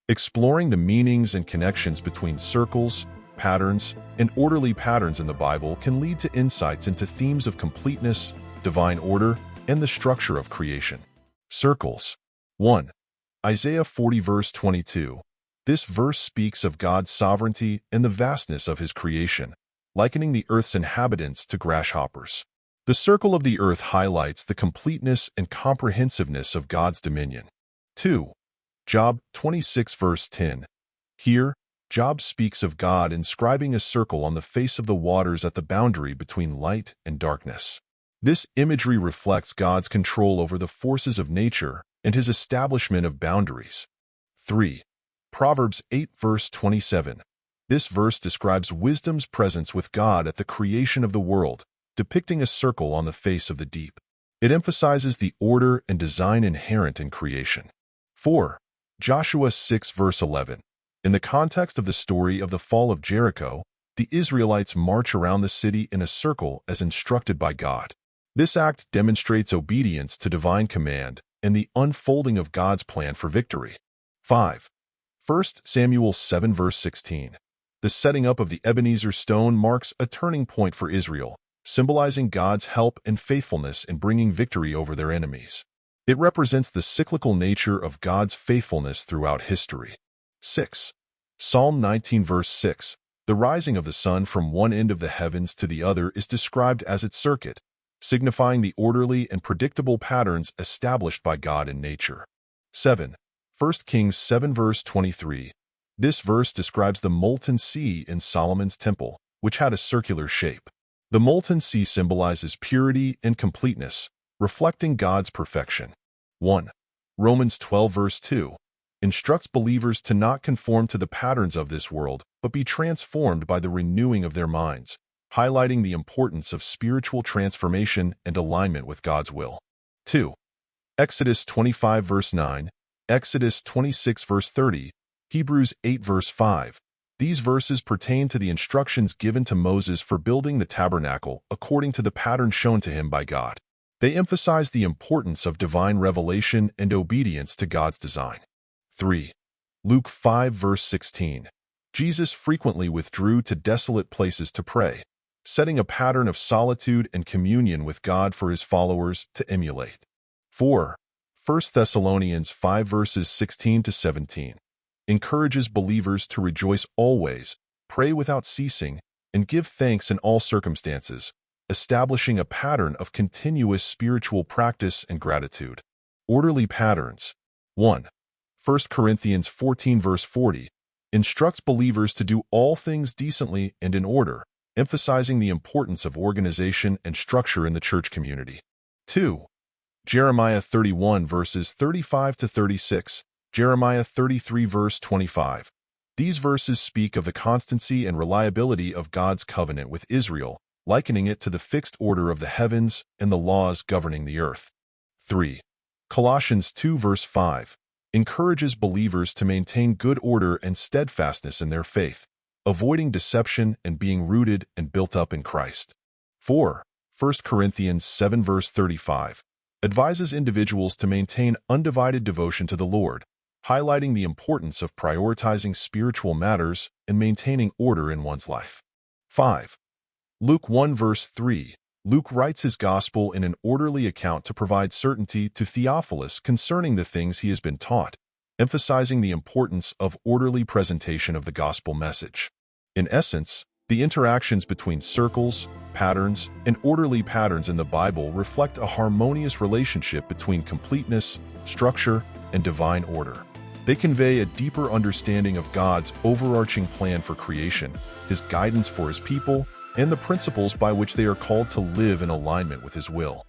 Exploring the meanings and connections between circles, patterns, and orderly patterns in the Bible can lead to insights into themes of completeness, divine order, and the structure of creation. Circles. 1. Isaiah 40 verse 22. This verse speaks of God's sovereignty and the vastness of his creation, likening the earth's inhabitants to grasshoppers. The circle of the earth highlights the completeness and comprehensiveness of God's dominion. 2. Job 26 verse 10. Here, Job speaks of God inscribing a circle on the face of the waters at the boundary between light and darkness. This imagery reflects God's control over the forces of nature and his establishment of boundaries. 3. Proverbs 8 verse 27. This verse describes wisdom's presence with God at the creation of the world, depicting a circle on the face of the deep. It emphasizes the order and design inherent in creation. 4. Joshua 6 verse 11. In the context of the story of the fall of Jericho, the Israelites march around the city in a circle as instructed by God. This act demonstrates obedience to divine command and the unfolding of God's plan for victory. 5. 1 Samuel 7 verse 16. The setting up of the Ebenezer stone marks a turning point for Israel, symbolizing God's help and faithfulness in bringing victory over their enemies. It represents the cyclical nature of God's faithfulness throughout history. 6. Psalm 19 verse 6. The rising of the sun from one end of the heavens to the other is described as its circuit, signifying the orderly and predictable patterns established by God in nature. 7. 1 Kings 7 verse 23. This verse describes the molten sea in Solomon's temple, which had a circular shape. The molten sea symbolizes purity and completeness, reflecting God's perfection. 1. Romans 12 verse 2 instructs believers to not conform to the patterns of this world, but be transformed by the renewing of their minds, highlighting the importance of spiritual transformation and alignment with God's will. 2. Exodus 25 verse 9, Exodus 26 verse 30, Hebrews 8 verse 5. These verses pertain to the instructions given to Moses for building the tabernacle according to the pattern shown to him by God. They emphasize the importance of divine revelation and obedience to God's design. 3. Luke 5 verse 16. Jesus frequently withdrew to desolate places to pray, setting a pattern of solitude and communion with God for his followers to emulate. 4. 1 Thessalonians 5 verses 16 to 17. Encourages believers to rejoice always, pray without ceasing, and give thanks in all circumstances, establishing a pattern of continuous spiritual practice and gratitude. Orderly patterns. 1. 1 Corinthians 14 verse 40 instructs believers to do all things decently and in order, emphasizing the importance of organization and structure in the church community. 2. Jeremiah 31 verses 35 to 36, Jeremiah 33 verse 25. These verses speak of the constancy and reliability of God's covenant with Israel, likening it to the fixed order of the heavens and the laws governing the earth. 3. Colossians 2 verse 5 encourages believers to maintain good order and steadfastness in their faith, avoiding deception and being rooted and built up in Christ. 4. 1 Corinthians 7 verse 35 advises individuals to maintain undivided devotion to the Lord, highlighting the importance of prioritizing spiritual matters and maintaining order in one's life. 5. Luke 1 verse 3. Luke writes his gospel in an orderly account to provide certainty to Theophilus concerning the things he has been taught, emphasizing the importance of orderly presentation of the gospel message. In essence, the interactions between circles, patterns, and orderly patterns in the Bible reflect a harmonious relationship between completeness, structure, and divine order. They convey a deeper understanding of God's overarching plan for creation, his guidance for his people, and the principles by which they are called to live in alignment with his will.